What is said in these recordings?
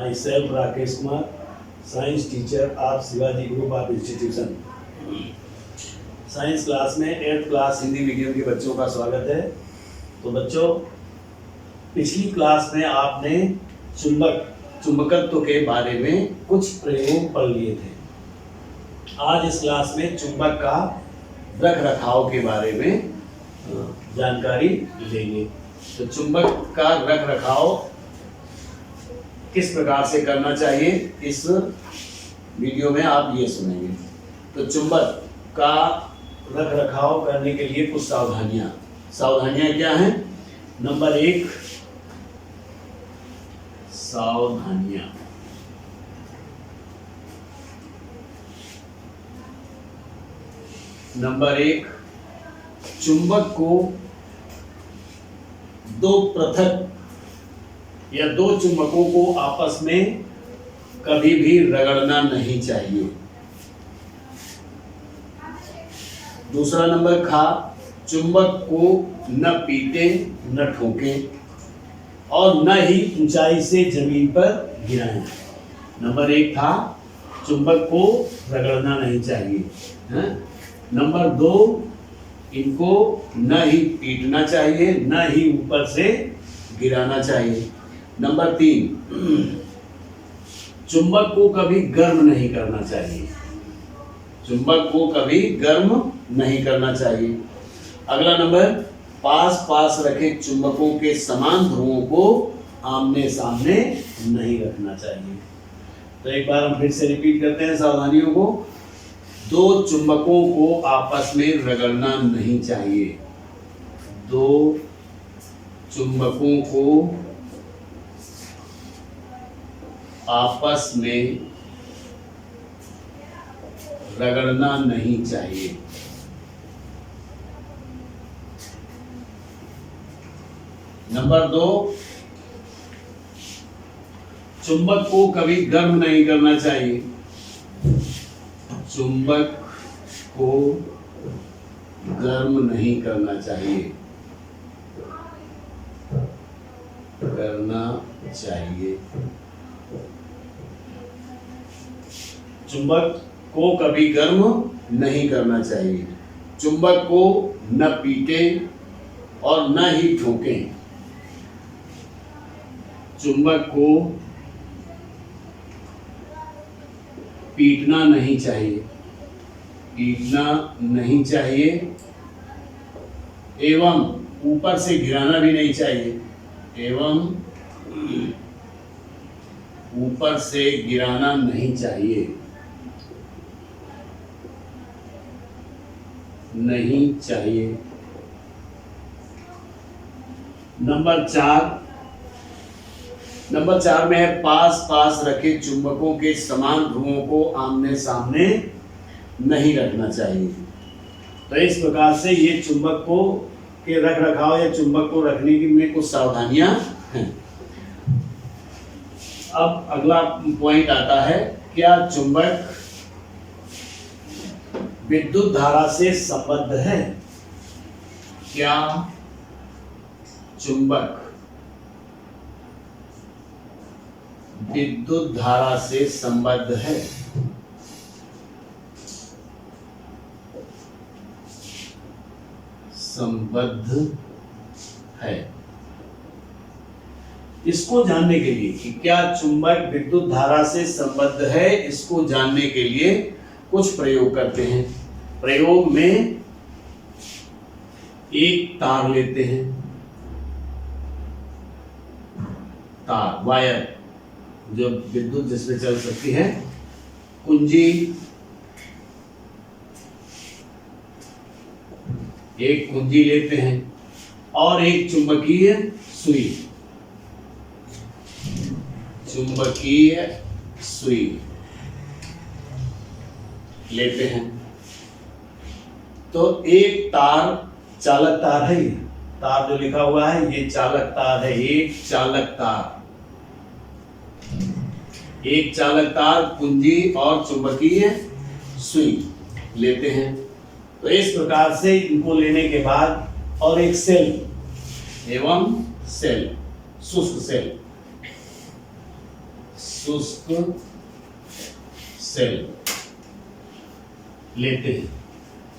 My self Rakesh Kumar, science teacher of Shivaji group of institution. Science class में 8th class Hindi medium के बच्चों का स्वागत है। तो बच्चों, पिछली क्लास में आपने चुंबकत्व के बारे में कुछ प्रयोग पढ़ लिए थे। आज इस क्लास में चुंबक का रख रखाव के बारे में जानकारी लेंगे। तो चुंबक का रख रखाव किस प्रकार से करना चाहिए, इस वीडियो में आप ये सुनेंगे। तो चुंबक का रख रखाव करने के लिए कुछ सावधानियां क्या हैं? नंबर 1, सावधानियां। नंबर 1, चुंबक को दो पृथक या दो चुंबकों को आपस में कभी भी रगड़ना नहीं चाहिए। दूसरा नंबर था, चुंबक को न पीटे न ठोके और न ही ऊंचाई से जमीन पर गिराएं। नंबर 1 था, चुंबक को रगड़ना नहीं चाहिए। नंबर 2, इनको न ही पीटना चाहिए न ही ऊपर से गिराना चाहिए। नंबर 3, चुंबक को कभी गर्म नहीं करना चाहिए। चुंबक को कभी गर्म नहीं करना चाहिए। अगला नंबर, पास रखे चुंबकों के समान ध्रुवों को आमने सामने नहीं रखना चाहिए। तो एक बार हम फिर से रिपीट करते हैं सावधानियों को। दो चुंबकों को आपस में रगड़ना नहीं चाहिए। दो चुंबकों को आपस में रगड़ना नहीं चाहिए। नंबर 2, चुंबक को कभी गर्म नहीं करना चाहिए। चुंबक को गर्म नहीं करना चाहिए। चुंबक को कभी गर्म नहीं करना चाहिए। चुंबक को न पीटे और न ही ठोकें। चुंबक को पीटना नहीं चाहिए एवं ऊपर से गिराना भी नहीं चाहिए। नंबर 4 में है, पास रखे चुंबकों के समान ध्रुवों को आमने सामने नहीं रखना चाहिए। तो इस प्रकार से ये चुंबक को के रख रखाव या चुंबक को रखने की में कुछ सावधानियां हैं। अब अगला पॉइंट आता है, क्या चुंबक विद्युत धारा से संबद्ध है? क्या चुंबक विद्युत धारा से संबद्ध है? इसको जानने के लिए कि क्या चुंबक विद्युत धारा से संबद्ध है, इसको जानने के लिए कुछ प्रयोग करते हैं। प्रयोग में एक तार लेते हैं, वायर जो विद्युत जिसमें चल सकती है, कुंजी, एक कुंजी लेते हैं और एक चुंबकीय सुई लेते हैं। तो एक तार, चालक तार है, तार जो लिखा हुआ है ये चालक तार है। एक चालक तार, कुंजी और चुंबकीय सुई लेते हैं। तो इस प्रकार से इनको लेने के बाद और एक सेल एवं सेल, शुष्क सेल शुष्क सेल लेते हैं।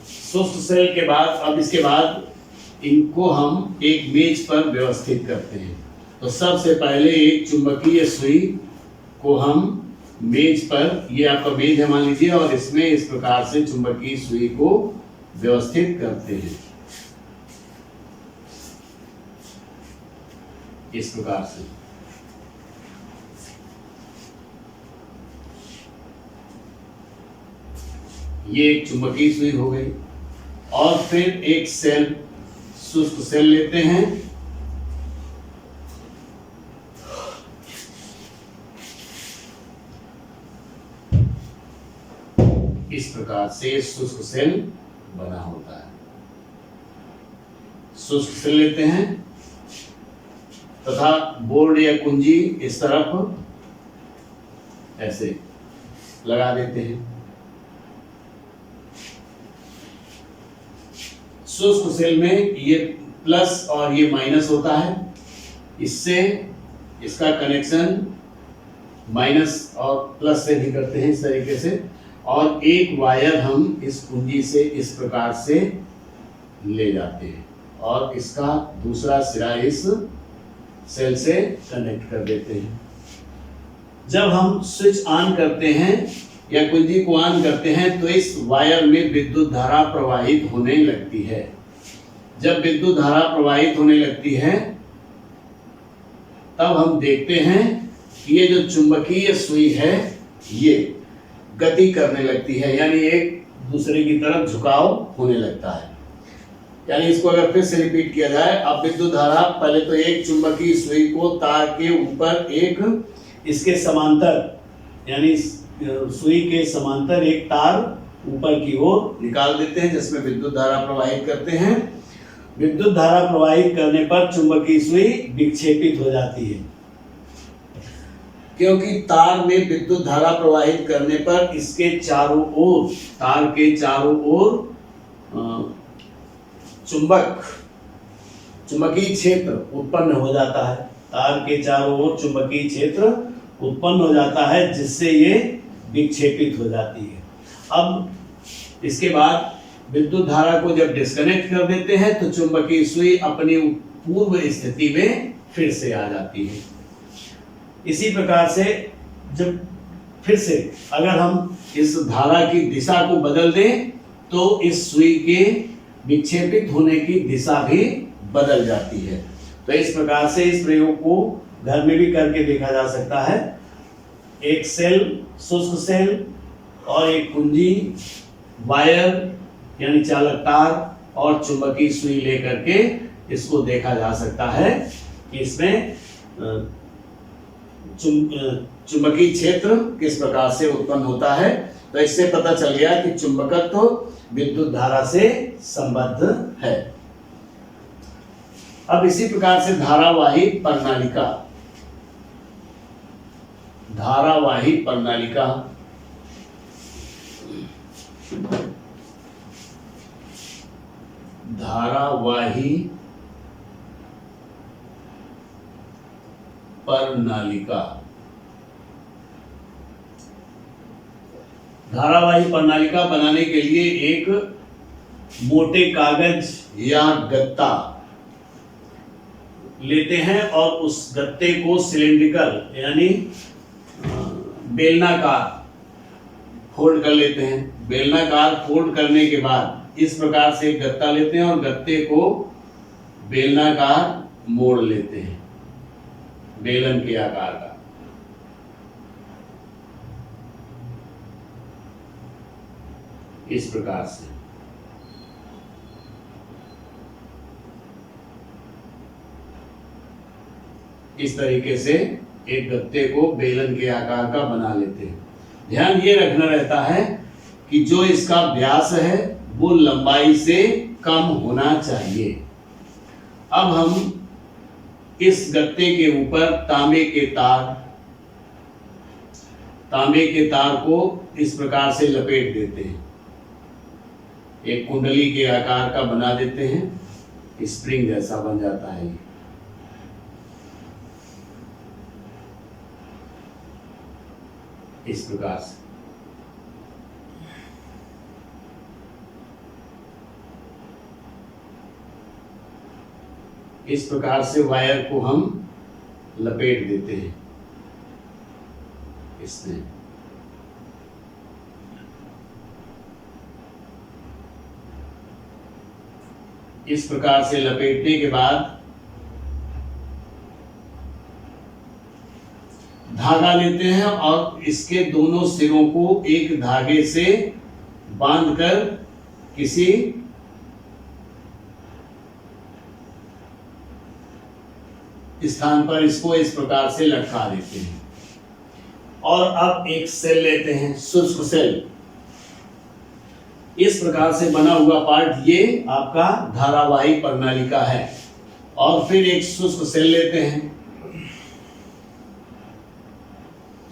शुष्क सेल के बाद अब इसके बाद इनको हम एक मेज पर व्यवस्थित करते हैं। तो सबसे पहले एक चुंबकीय सुई को हम मेज पर, ये आपका मेज है मान लीजिए, और इसमें इस प्रकार से चुंबकीय सुई को व्यवस्थित करते हैं, इस प्रकार से। ये एक चुंबकीय सुई हो गई। और फिर एक सेल, शुष्क सेल लेते हैं, इस प्रकार से शुष्क सेल बना होता है। शुष्क सेल लेते हैं तथा बोर्ड या कुंजी इस तरफ ऐसे लगा देते हैं। शुष्क सेल में ये प्लस और ये माइनस होता है, इससे इसका कनेक्शन माइनस और प्लस से भी करते हैं इस तरीके से। और एक वायर हम इस कुंजी से इस प्रकार से ले जाते हैं और इसका दूसरा सिरा इस सेल से कनेक्ट कर देते हैं। जब हम स्विच ऑन करते हैं या कुंजी को ऑन करते हैं तो इस वायर में विद्युत धारा प्रवाहित होने लगती है। जब विद्युत धारा प्रवाहित होने लगती है तब हम देखते हैं कि ये जो चुंबकीय सुई है ये गति करने लगती है, यानी एक दूसरे की तरफ झुकाव होने लगता है। यानी इसको अगर फिर से रिपीट किया जाए, अब विद्युत धारा पहले तो एक चुंबकीय सुई को तार के ऊपर एक इसके समांतर, यानी सुई के समांतर एक तार ऊपर की ओर निकाल देते हैं जिसमें विद्युत धारा प्रवाहित करते हैं। विद्युत धारा प्रवाहित करने पर चुंबकीय सुई विक्षेपित हो जाती है, क्योंकि तार में विद्युत धारा प्रवाहित करने पर इसके चारों ओर, तार के चारों ओर चुंबकीय क्षेत्र उत्पन्न हो जाता है। तार के चारों ओर चुंबकीय क्षेत्र उत्पन्न हो जाता है जिससे ये विक्षेपित हो जाती है। अब इसके बाद विद्युत धारा को जब डिस्कनेक्ट कर देते हैं तो चुंबकीय सुई अपनी पूर्व स्थिति में फिर से आ जाती है। इसी प्रकार से जब फिर से अगर हम इस धारा की दिशा को बदल दें तो इस सुई के विक्षेपित होने की दिशा भी बदल जाती है। तो इस प्रकार से इस प्रयोग को घर में भी करके देखा जा सकता है। एक सेल, शुष्क सेल और एक कुंजी, वायर यानी चालक तार और चुंबकीय सुई लेकर के इसको देखा जा सकता है कि इसमें चुंबकीय क्षेत्र किस प्रकार से उत्पन्न होता है। तो इससे पता चल गया कि चुंबकत्व विद्युत धारा से संबद्ध है। अब इसी प्रकार से धारावाही प्रणालिका, धारावाही प्रणालिका धारावाही प्रणालिका धारावाही प्रणालिका बनाने के लिए एक मोटे कागज या गत्ता लेते हैं और उस गत्ते को सिलिंड्रिकल यानी बेलनाकार फोल्ड कर लेते हैं। बेलनाकार फोल्ड करने के बाद इस प्रकार से एक गत्ता लेते हैं और गत्ते को बेलनाकार मोड़ लेते हैं, बेलन के आकार का। इस प्रकार से इस तरीके से एक गत्ते को बेलन के आकार का बना लेते हैं। ध्यान ये रखना रहता है कि जो इसका व्यास है वो लंबाई से कम होना चाहिए। अब हम इस गत्ते के ऊपर तांबे के तार को इस प्रकार से लपेट देते हैं, एक कुंडली के आकार का बना देते हैं, स्प्रिंग जैसा बन जाता है। इस प्रकार से। इस प्रकार से वायर को हम लपेट देते हैं इसमें। इस प्रकार से लपेटने के बाद धागा लेते हैं और इसके दोनों सिरों को एक धागे से बांधकर किसी स्थान पर इसको इस प्रकार से लटका देते हैं। और अब एक सेल लेते हैं, शुष्क सेल। इस प्रकार से बना हुआ पार्ट ये आपका धारावाही प्रणालिका है। और फिर एक शुष्क सेल लेते हैं।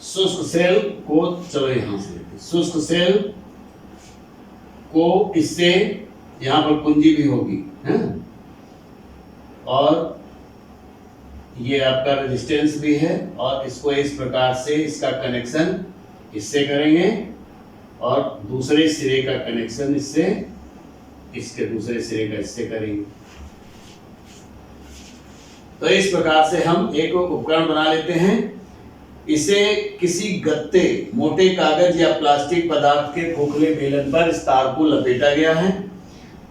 शुष्क सेल को चलो यहां से लेते हैं। शुष्क सेल को इससे यहां पर कुंजी भी होगी है, और ये आपका रेजिस्टेंस भी है। और इसको इस प्रकार से इसका कनेक्शन इससे करेंगे और दूसरे सिरे का कनेक्शन इससे, इसके दूसरे सिरे का इससे करेंगे। तो इस प्रकार से हम एक उपकरण बना लेते हैं। इसे किसी गत्ते, मोटे कागज या प्लास्टिक पदार्थ के खोखले बेलन पर इस तार को लपेटा गया है।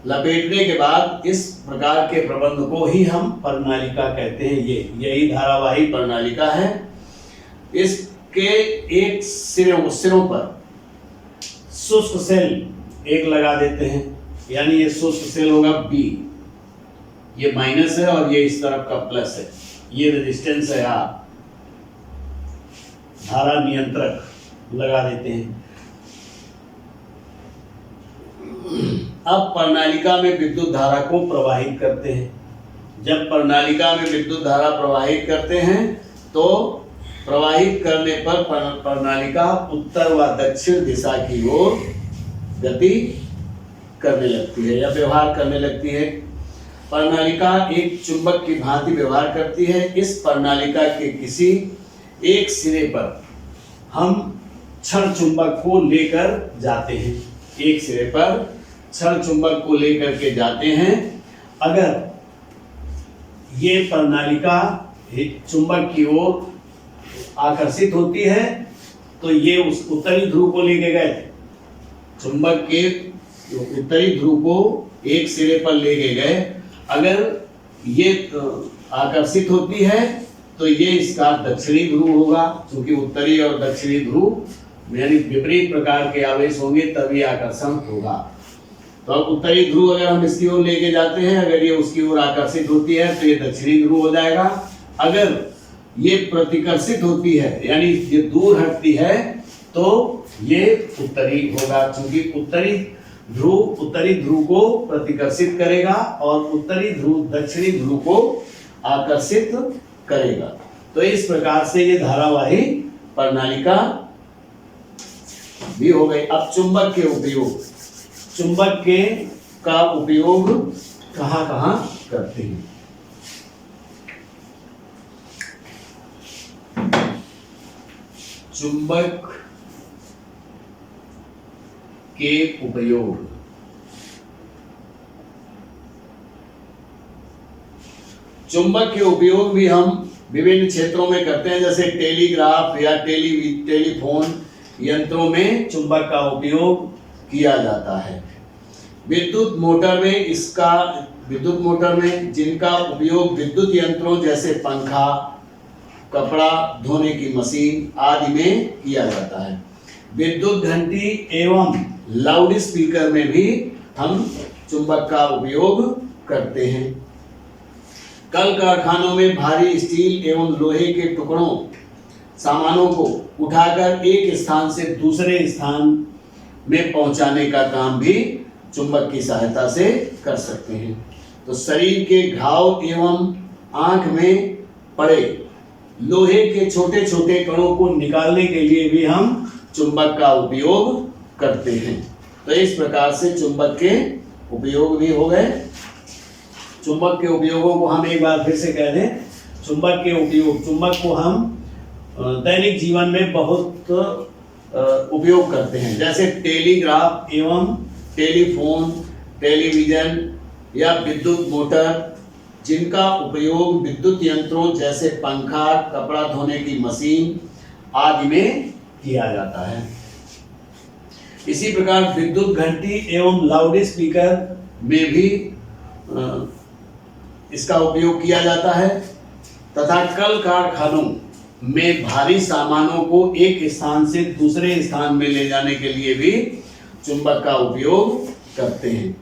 लपेटने के बाद इस प्रकार के प्रबंध को ही हम प्रणालिका कहते हैं। यही धारावाही प्रणालिका है। इसके एक सिरों पर शुष्क सेल एक लगा देते हैं, यानी ये शुष्क सेल होगा बी, ये माइनस है और ये इस तरफ का प्लस है। ये रेजिस्टेंस है, आप धारा नियंत्रक लगा देते हैं। अब प्रणालिका में विद्युत धारा को प्रवाहित करते हैं। जब प्रणालिका में विद्युत धारा प्रवाहित करते हैं तो प्रवाहित करने पर प्रणालिका उत्तर व दक्षिण दिशा की ओर गति करने लगती है या व्यवहार करने लगती है। प्रणालिका एक चुंबक की भांति व्यवहार करती है। इस प्रणालिका के किसी एक सिरे पर हम क्षण चुंबक को लेकर जाते हैं। एक सिरे पर क्षण चुंबक को लेकर के जाते हैं। अगर ये प्रणालिका चुंबक की ओर आकर्षित होती है तो ये उस उत्तरी ध्रुव को लेके गए थे। चुंबक के उत्तरी ध्रुव को एक सिरे पर लेके गए। अगर ये आकर्षित होती है तो ये इसका दक्षिणी ध्रुव होगा, क्योंकि उत्तरी और दक्षिणी ध्रुव यानी विपरीत प्रकार के आवेश होंगे तभी आकर्षण होगा। तो अब उत्तरी ध्रुव अगर हम इसकी ओर लेके जाते हैं, अगर ये उसकी ओर आकर्षित होती है तो ये दक्षिणी ध्रुव हो जाएगा। अगर ये प्रतिकर्षित होती है यानी ये दूर हटती है तो ये उत्तरी होगा, क्योंकि उत्तरी ध्रुव को प्रतिकर्षित करेगा और उत्तरी ध्रुव दक्षिणी ध्रुव को आकर्षित करेगा। तो इस प्रकार से ये धारावाही प्रणालिका भी हो गई। अब चुंबक के उपयोग, चुंबक का उपयोग कहां कहां करते हैं? चुंबक के उपयोग, चुंबक के उपयोग भी हम विभिन्न क्षेत्रों में करते हैं, जैसे टेलीग्राफ या टेलीफोन यंत्रों में चुंबक का उपयोग किया जाता है। विद्युत मोटर में जिनका उपयोग विद्युत यंत्रों जैसे पंखा, कपड़ा धोने की मशीन आदि में किया जाता है। विद्युत घंटी एवं लाउड स्पीकर में भी हम चुंबक का उपयोग करते हैं। कल कारखानों में भारी स्टील एवं लोहे के टुकड़ों सामानों को उठाकर एक स्थान से दूसरे स्थान में पहुंचाने का काम भी चुंबक की सहायता से कर सकते हैं। तो शरीर के घाव एवं आंख में पड़े लोहे के छोटे छोटे कणों को निकालने के लिए भी हम चुंबक का उपयोग करते हैं। तो इस प्रकार से चुंबक के उपयोग भी हो गए। चुंबक के उपयोगों को हम एक बार फिर से कह दें। चुंबक के उपयोग, चुंबक को हम दैनिक जीवन में बहुत उपयोग करते हैं, जैसे टेलीग्राफ एवं टेलीफोन, टेलीविजन या विद्युत मोटर, जिनका उपयोग विद्युत यंत्रों जैसे पंखा, कपड़ा धोने की मशीन आदि में किया जाता है। इसी प्रकार विद्युत घंटी एवं लाउड स्पीकर में भी इसका उपयोग किया जाता है तथा कल कारखानों में भारी सामानों को एक स्थान से दूसरे स्थान में ले जाने के लिए भी चुंबक का उपयोग करते हैं।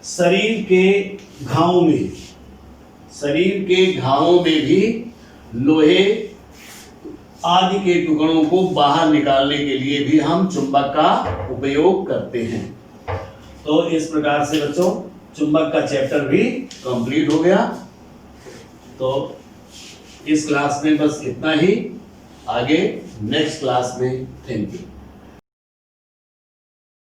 शरीर के घावों में भी लोहे आदि के टुकड़ों को बाहर निकालने के लिए भी हम चुंबक का उपयोग करते हैं। तो इस प्रकार से बच्चों चुंबक का चैप्टर भी कंप्लीट हो गया। तो इस क्लास में बस इतना ही, आगे नेक्स्ट क्लास में। Thank you.